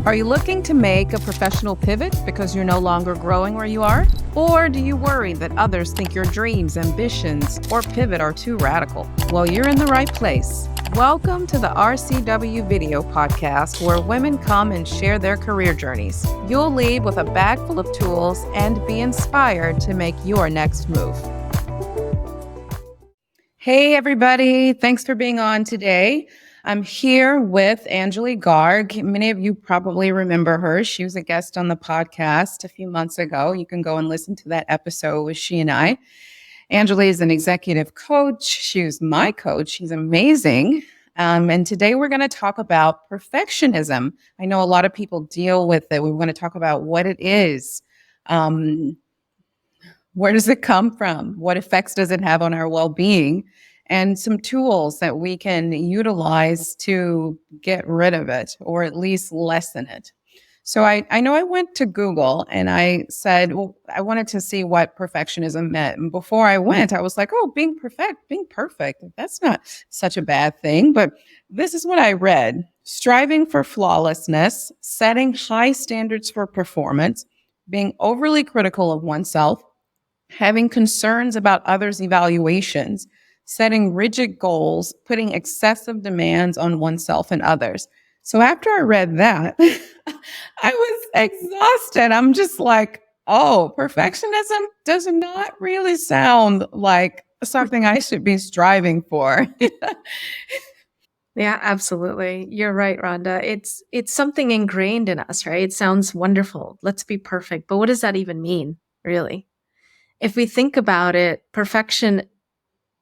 Are you looking to make a professional pivot because you're no longer growing where you are? Or do you worry that others think your dreams, ambitions, or pivot are too radical? Well, you're in the right place. Welcome to the RCW Video Podcast, where women come and share their career journeys. You'll leave with a bag full of tools and be inspired to make your next move. Hey, everybody. Thanks for being on today. I'm here with Anjli Garg. Many of you probably remember her. She was a guest on the podcast a few months ago. You can go and listen to that episode with she and I. Anjli is an executive coach. She was my coach. She's amazing. And today we're going to talk about perfectionism. I know a lot of people deal with it. We want to talk about what it is. Where does it come from? What effects does it have on our well-being? And some tools that we can utilize to get rid of it or at least lessen it. So I know I went to Google and I said, well, I wanted to see what perfectionism meant. And before I went, I was like, oh, being perfect, that's not such a bad thing. But this is what I read. Striving for flawlessness, setting high standards for performance, being overly critical of oneself, having concerns about others' evaluations, setting rigid goals, putting excessive demands on oneself and others. So after I read that, I was exhausted. I'm just like, oh, perfectionism does not really sound like something I should be striving for. Yeah, absolutely. You're right, Rhonda. It's something ingrained in us, right? It sounds wonderful. Let's be perfect. But what does that even mean, really? If we think about it, perfection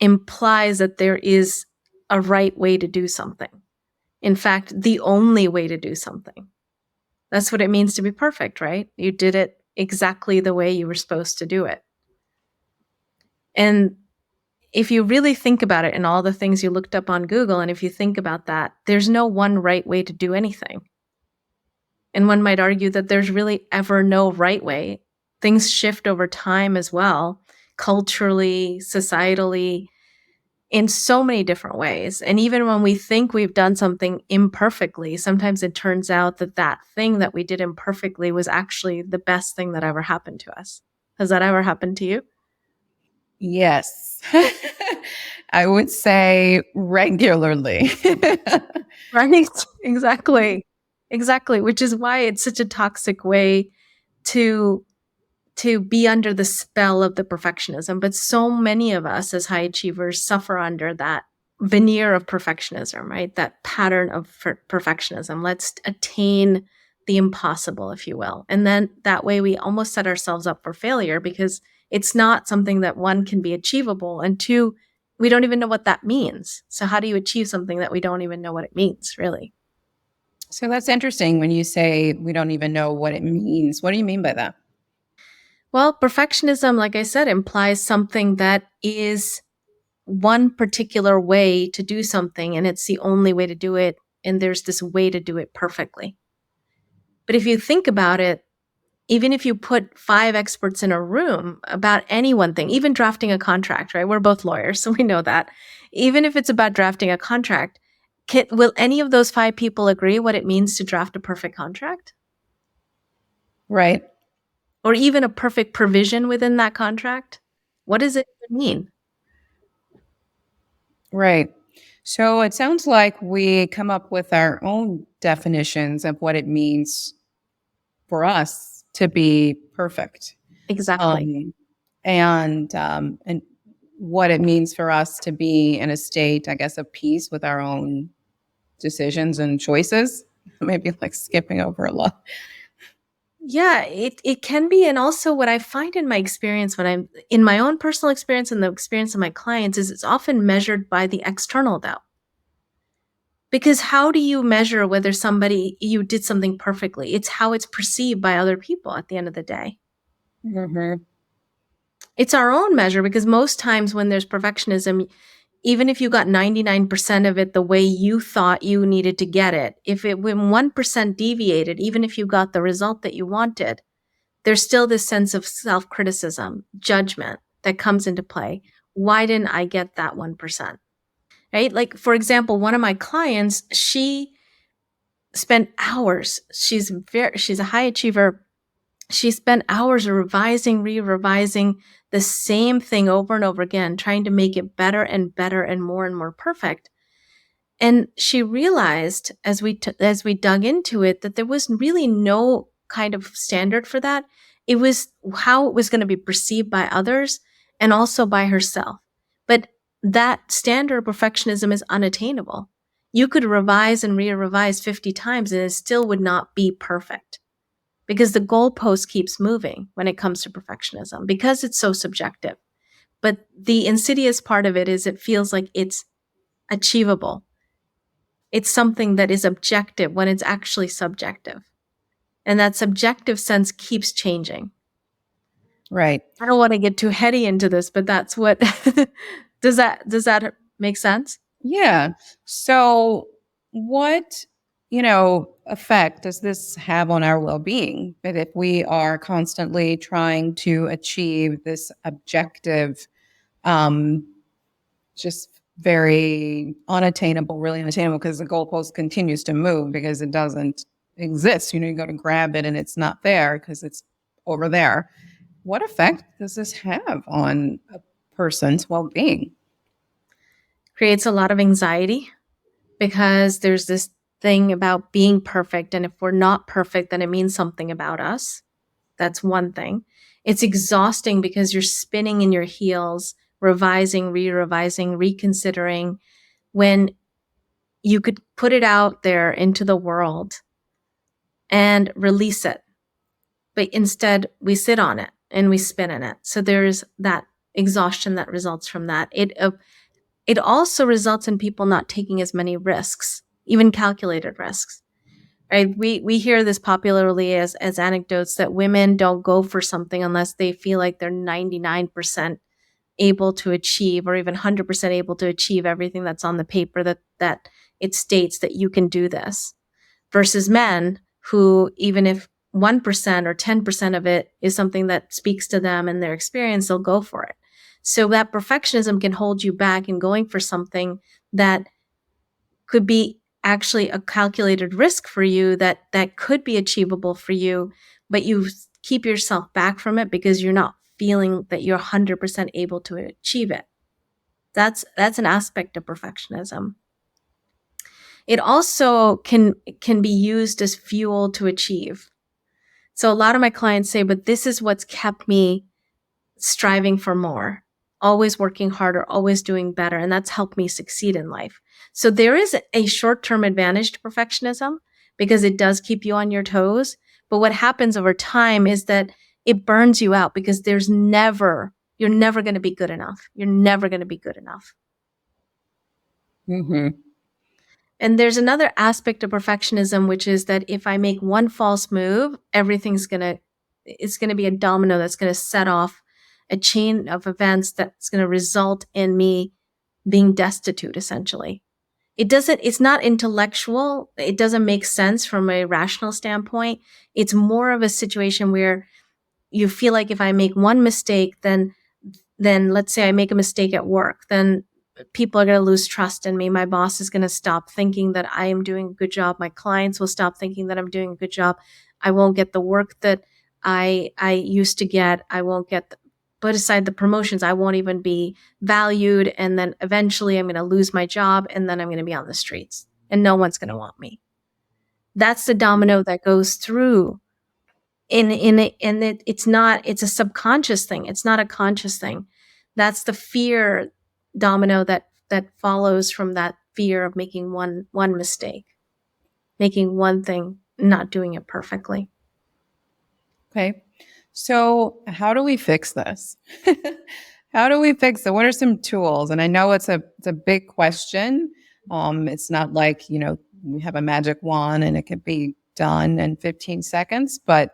implies that there is a right way to do something. In fact, the only way to do something. That's what it means to be perfect, right? You did it exactly the way you were supposed to do it. And if you really think about it and all the things you looked up on Google, and if you think about that, there's no one right way to do anything. And one might argue that there's really ever no right way. Things shift over time as well, culturally, societally, in so many different ways. And even when we think we've done something imperfectly, sometimes it turns out that that thing that we did imperfectly was actually the best thing that ever happened to us. Has that ever happened to you? Yes. I would say regularly. Right? Exactly. Which is why it's such a toxic way to be under the spell of the perfectionism. But so many of us as high achievers suffer under that veneer of perfectionism, right? That pattern of perfectionism. Let's attain the impossible, if you will. And then that way we almost set ourselves up for failure because it's not something that, one, can be achievable, and two, we don't even know what that means. So how do you achieve something that we don't even know what it means, really? So that's interesting when you say we don't even know what it means. What do you mean by that? Well, perfectionism, like I said, implies something that is one particular way to do something, and it's the only way to do it, and there's this way to do it perfectly. But if you think about it, even if you put 5 experts in a room about any one thing, even drafting a contract, right? We're both lawyers, so we know that. Even if it's about drafting a contract, will any of those 5 people agree what it means to draft a perfect contract? Right. Or even a perfect provision within that contract? What does it mean? Right. So it sounds like we come up with our own definitions of what it means for us to be perfect. Exactly. And what it means for us to be in a state, I guess, of peace with our own decisions and choices. Maybe like skipping over a lot. Yeah, it can be. And also what I find in my experience, when I'm in my own personal experience and the experience of my clients, is it's often measured by the external, though. Because how do you measure whether you did something perfectly? It's how it's perceived by other people at the end of the day. Mm-hmm. It's our own measure, because most times when there's perfectionism, even if you got 99% of it the way you thought you needed to get it, when 1% deviated, even if you got the result that you wanted, there's still this sense of self-criticism, judgment that comes into play. Why didn't I get that 1%? Right? Like, for example, one of my clients, she spent hours. She's a high achiever. She spent hours revising, re-revising the same thing over and over again, trying to make it better and better and more perfect. And she realized as we dug into it that there was really no kind of standard for that. It was how it was going to be perceived by others and also by herself. But that standard of perfectionism is unattainable. You could revise and re-revise 50 times and it still would not be perfect because the goalpost keeps moving when it comes to perfectionism because it's so subjective. But the insidious part of it is it feels like it's achievable. It's something that is objective when it's actually subjective. And that subjective sense keeps changing. Right. I don't want to get too heady into this, but that's what does that make sense? Yeah. So what, effect does this have on our well-being? But if we are constantly trying to achieve this objective, just very unattainable, really unattainable, because the goalpost continues to move because it doesn't exist. You go to grab it and it's not there because it's over there. What effect does this have on a person's well-being? Creates a lot of anxiety because there's this thing about being perfect. And if we're not perfect, then it means something about us. That's one thing. It's exhausting because you're spinning in your heels, revising, re-revising, reconsidering, when you could put it out there into the world and release it. But instead, we sit on it and we spin in it. So there's that exhaustion that results from that. It also results in people not taking as many risks, even calculated risks. Right? We hear this popularly as anecdotes that women don't go for something unless they feel like they're 99% able to achieve or even 100% able to achieve everything that's on the paper that it states that you can do this. Versus men who, even if 1% or 10% of it is something that speaks to them and their experience, they'll go for it. So that perfectionism can hold you back in going for something that could be actually a calculated risk for you that could be achievable for you, but you keep yourself back from it because you're not feeling that you're 100% able to achieve it. That's an aspect of perfectionism. It also can be used as fuel to achieve. So a lot of my clients say, but this is what's kept me striving for more, always working harder, always doing better. And that's helped me succeed in life. So there is a short-term advantage to perfectionism because it does keep you on your toes. But what happens over time is that it burns you out because you're never going to be good enough. You're never going to be good enough. Mm-hmm. And there's another aspect of perfectionism, which is that if I make one false move, it's going to be a domino that's going to set off a chain of events that's going to result in me being destitute, essentially. It's not intellectual. It doesn't make sense from a rational standpoint. It's more of a situation where you feel like if I make one mistake, then let's say I make a mistake at work, then people are going to lose trust in me. My boss is going to stop thinking that I am doing a good job. My clients will stop thinking that I'm doing a good job. I won't get the work that I used to get. I won't get put aside the promotions. I won't even be valued. And then eventually I'm going to lose my job and then I'm going to be on the streets and no one's going to want me. That's the domino that goes through. It's a subconscious thing. It's not a conscious thing. That's the fear domino that follows from that fear of making one mistake, making one thing, not doing it perfectly. Okay. So how do we fix this? How do we fix it? What are some tools? And I know it's a big question. It's not like, we have a magic wand and it can be done in 15 seconds, but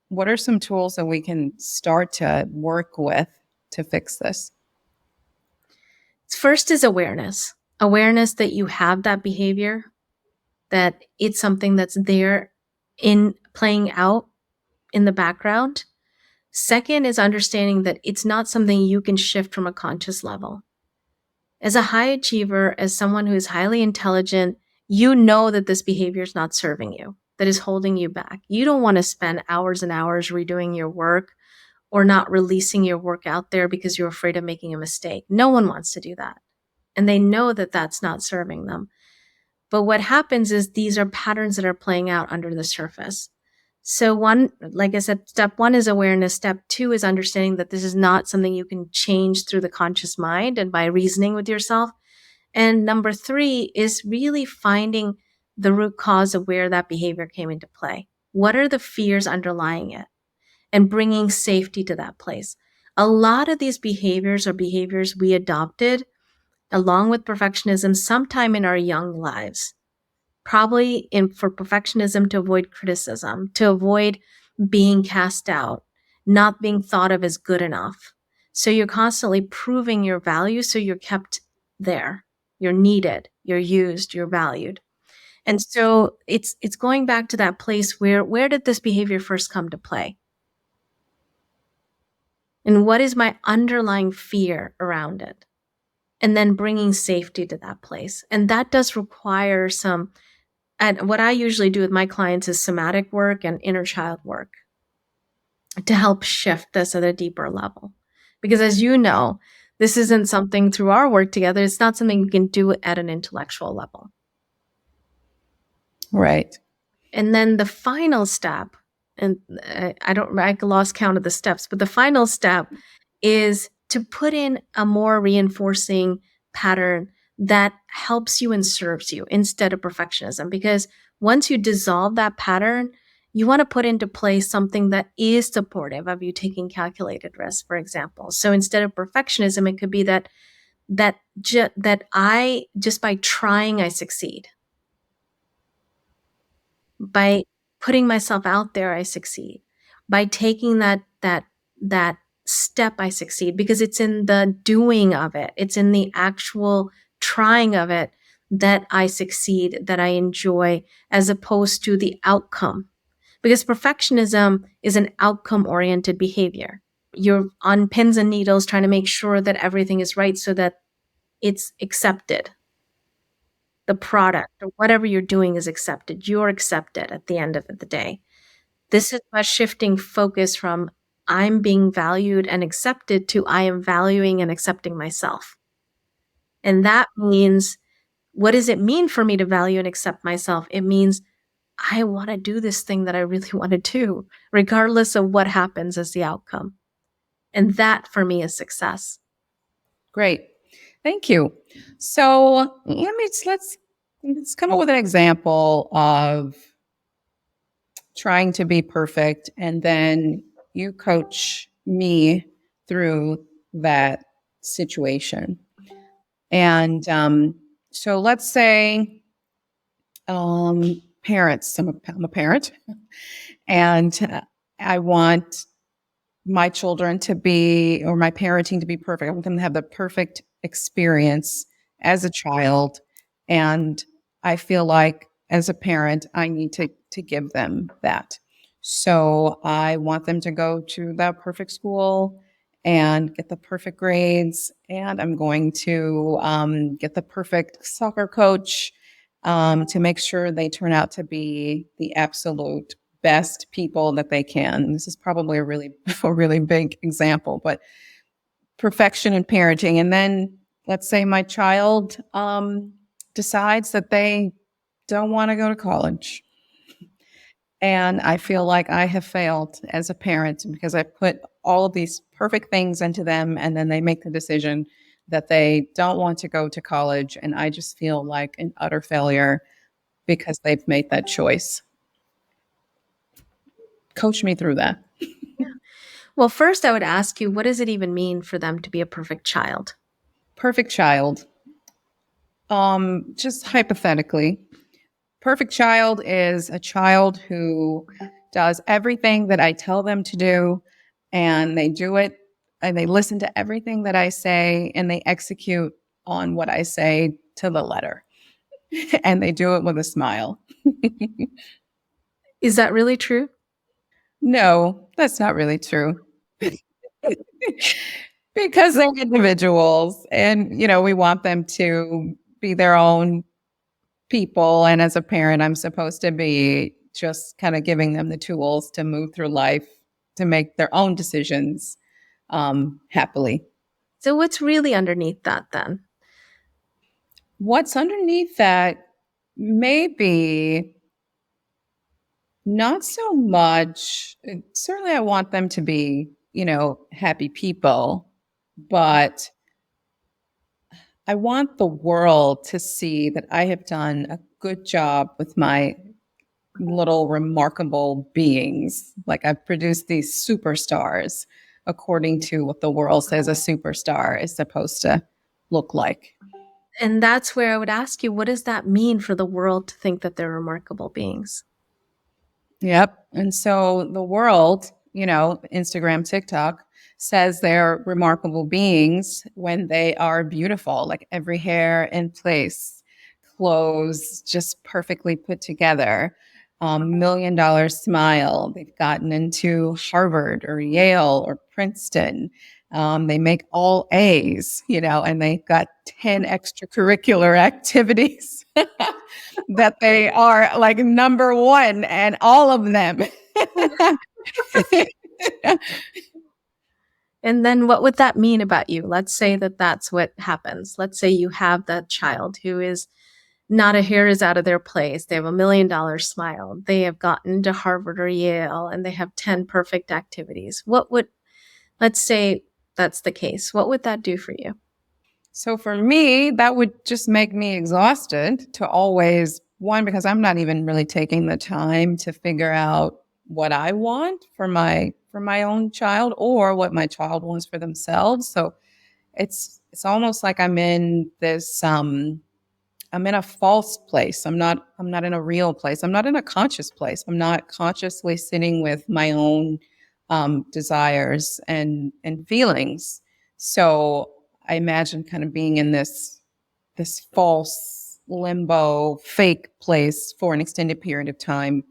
what are some tools that we can start to work with to fix this? First is awareness. Awareness that you have that behavior, that it's something that's there in playing out in the background. Second is understanding that it's not something you can shift from a conscious level. As a high achiever, as someone who is highly intelligent You know that this behavior is not serving you, that is holding you back. You don't want to spend hours and hours redoing your work or not releasing your work out there because you're afraid of making a mistake. No one wants to do that. And they know that that's not serving them. But what happens is these are patterns that are playing out under the surface. So one, like I said, step one is awareness. Step two is understanding that this is not something you can change through the conscious mind and by reasoning with yourself. And number three is really finding the root cause of where that behavior came into play. What are the fears underlying it? And bringing safety to that place. A lot of these behaviors are behaviors we adopted along with perfectionism sometime in our young lives. Probably for perfectionism to avoid criticism, to avoid being cast out, not being thought of as good enough. So you're constantly proving your value, so you're kept there. You're needed, you're used, you're valued. And so it's going back to that place where did this behavior first come to play? And what is my underlying fear around it? And then bringing safety to that place. And that does require some, and what I usually do with my clients is somatic work and inner child work to help shift this at a deeper level. Because as you know, this isn't something through our work together, it's not something you can do at an intellectual level. Right. And then the final step, and I lost count of the steps, but the final step is to put in a more reinforcing pattern that helps you and serves you instead of perfectionism. Because once you dissolve that pattern, you want to put into place something that is supportive of you taking calculated risks, for example. So instead of perfectionism, it could be that I just by trying, I succeed. By putting myself out there, I succeed. By taking that step, I succeed, because it's in the doing of it. It's in the actual trying of it that I succeed, that I enjoy, as opposed to the outcome. Because perfectionism is an outcome-oriented behavior. You're on pins and needles trying to make sure that everything is right so that it's accepted. The product or whatever you're doing is accepted. You're accepted at the end of the day. This is about shifting focus from I'm being valued and accepted to I am valuing and accepting myself. And that means, what does it mean for me to value and accept myself? It means I want to do this thing that I really want to do, regardless of what happens as the outcome. And that for me is success. Great. Thank you. So let's come up with an example of trying to be perfect, and then you coach me through that situation. And so let's say parents. I'm a parent, and I want my children to be, or my parenting to be perfect. I want them to have the perfect experience as a child. And I feel like as a parent, I need to give them that. So I want them to go to the perfect school and get the perfect grades. And I'm going to get the perfect soccer coach to make sure they turn out to be the absolute best people that they can. This is probably a really big example, but perfection in parenting. And then let's say my child decides that they don't want to go to college. And I feel like I have failed as a parent because I put all of these perfect things into them, and then they make the decision that they don't want to go to college. And I just feel like an utter failure because they've made that choice. Coach me through that. Well, first I would ask you, what does it even mean for them to be a perfect child? Perfect child. Just hypothetically, perfect child is a child who does everything that I tell them to do, and they do it, and they listen to everything that I say, and they execute on what I say to the letter. And they do it with a smile. Is that really true? No, that's not really true. Because they're individuals, and we want them to be their own people. And as a parent, I'm supposed to be just kind of giving them the tools to move through life, to make their own decisions happily. So what's really underneath that then? What's underneath that? Maybe not so much. Certainly, I want them to be, happy people, but I want the world to see that I have done a good job with my little remarkable beings. Like I've produced these superstars according to what the world says a superstar is supposed to look like. And that's where I would ask you, what does that mean for the world to think that they're remarkable beings? Yep. And so the world, Instagram, TikTok, says they're remarkable beings when they are beautiful, like every hair in place, clothes just perfectly put together, $1 million smile. They've gotten into Harvard or Yale or Princeton. They make all A's, and they've got 10 extracurricular activities that they are like number one and all of them. And then what would that mean about you? Let's say that that's what happens. Let's say you have that child who is not a hair is out of their place. They have $1 million smile. They have gotten to Harvard or Yale and they have 10 perfect activities. Let's say that's the case. What would that do for you? So for me, that would just make me exhausted to always, one, because I'm not even really taking the time to figure out what I want for my own child or what my child wants for themselves. So it's almost like I'm in this I'm in a false place. I'm not in a real place. I'm not in a conscious place. I'm not consciously sitting with my own desires and feelings. So I imagine kind of being in this false limbo, fake place for an extended period of time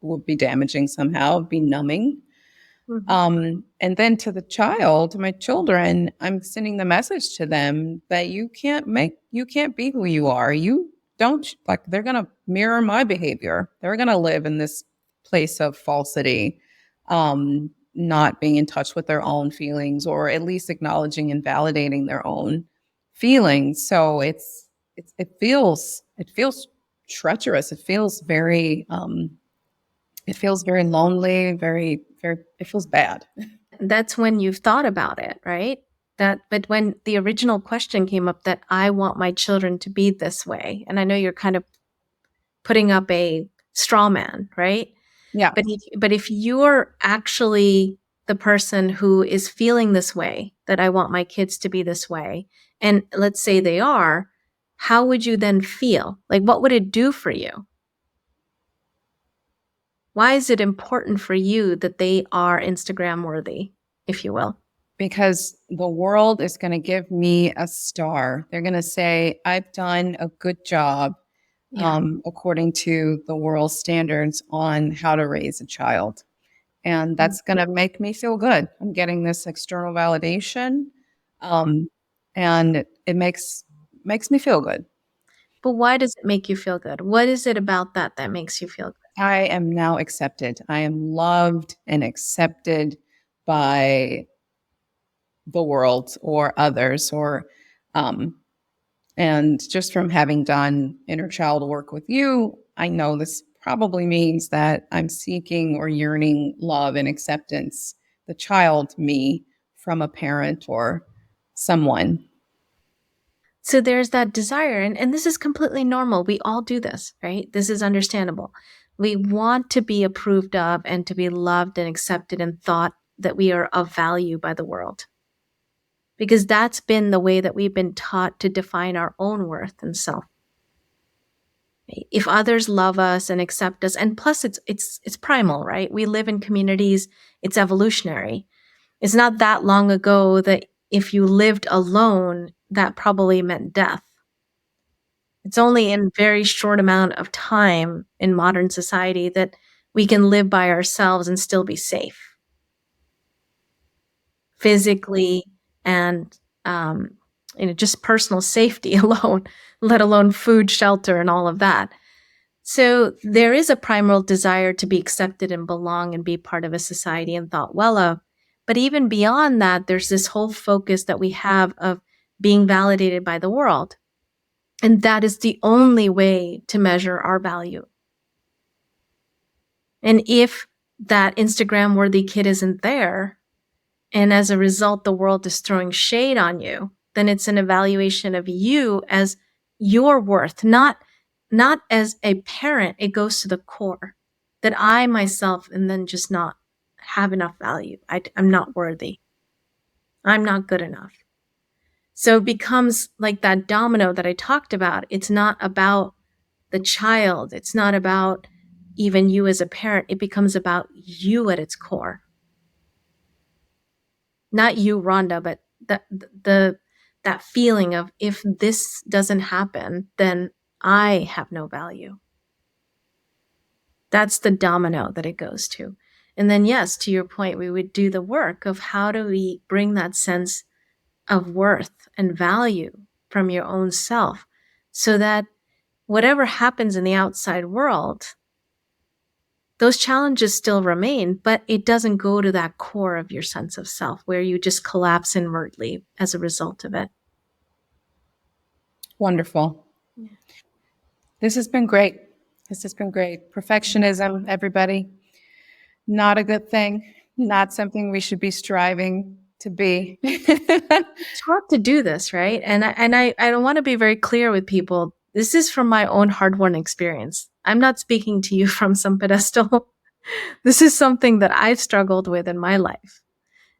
would be damaging somehow, be numbing. And then to the child, to my children, I'm sending the message to them that you can't be who you are. You don't, like, they're going to mirror my behavior. They're going to live in this place of falsity, not being in touch with their own feelings, or at least acknowledging and validating their own feelings. So it feels treacherous. It feels very lonely, very, very, it feels bad. That's when you've thought about it, right? But when the original question came up that I want my children to be this way, and I know you're kind of putting up a straw man, right? Yeah. But if you're actually the person who is feeling this way, that I want my kids to be this way, and let's say they are, how would you then feel? Like, what would it do for you? Why is it important for you that they are Instagram worthy, if you will? Because the world is going to give me a star. They're going to say, I've done a good job, according to the world's standards on how to raise a child. And that's going to make me feel good. I'm getting this external validation. And it makes me feel good. But why does it make you feel good? What is it about that that makes you feel good? I am now accepted. I am loved and accepted by the world or others, or and just from having done inner child work with you, I know this probably means that I'm seeking or yearning love and acceptance, the child me, from a parent or someone. So there's that desire, and this is completely normal. We all do this, right? This is understandable. We want to be approved of and to be loved and accepted and thought that we are of value by the world. Because that's been the way that we've been taught to define our own worth and self. If others love us and accept us, and plus it's primal, right? We live in communities, it's evolutionary. It's not that long ago that if you lived alone, that probably meant death. It's only in very short amount of time in modern society that we can live by ourselves and still be safe. Physically and just personal safety alone, let alone food, shelter, and all of that. So there is a primal desire to be accepted and belong and be part of a society and thought well of. But even beyond that, there's this whole focus that we have of being validated by the world. And that is the only way to measure our value. And if that Instagram worthy kid isn't there, and as a result, the world is throwing shade on you, then it's an evaluation of you as your worth, not as a parent. It goes to the core that I myself and then just not have enough value. I'm not worthy. I'm not good enough. So it becomes like that domino that I talked about. It's not about the child. It's not about even you as a parent. It becomes about you at its core. Not you, Rhonda, but that feeling of if this doesn't happen, then I have no value. That's the domino that it goes to. And then, yes, to your point, we would do the work of how do we bring that sense of worth and value from your own self so that whatever happens in the outside world, those challenges still remain, but it doesn't go to that core of your sense of self where you just collapse inwardly as a result of it. Wonderful. Yeah. This has been great. Perfectionism, everybody, not a good thing, not something we should be striving to be. It's hard to do this, right? And I want to be very clear with people. This is from my own hard-won experience. I'm not speaking to you from some pedestal. This is something that I've struggled with in my life.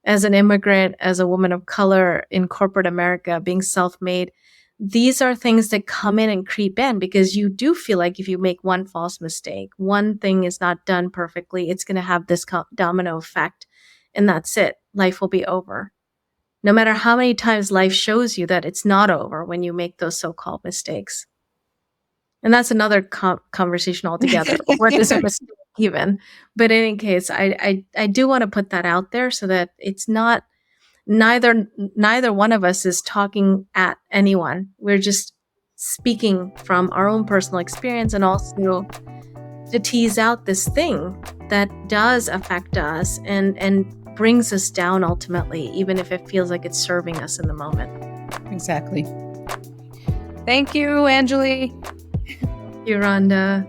As an immigrant, as a woman of color in corporate America, being self-made, these are things that come in and creep in because you do feel like if you make one false mistake, one thing is not done perfectly, it's going to have this domino effect. And that's it. Life will be over. No matter how many times life shows you that it's not over when you make those so-called mistakes. And that's another conversation altogether. What is a mistake even? But in any case, I do want to put that out there so that it's not neither one of us is talking at anyone. We're just speaking from our own personal experience and also to tease out this thing that does affect us and brings us down ultimately, even if it feels like it's serving us in the moment. Exactly. Thank you, Anjli. Thank you, Rhonda.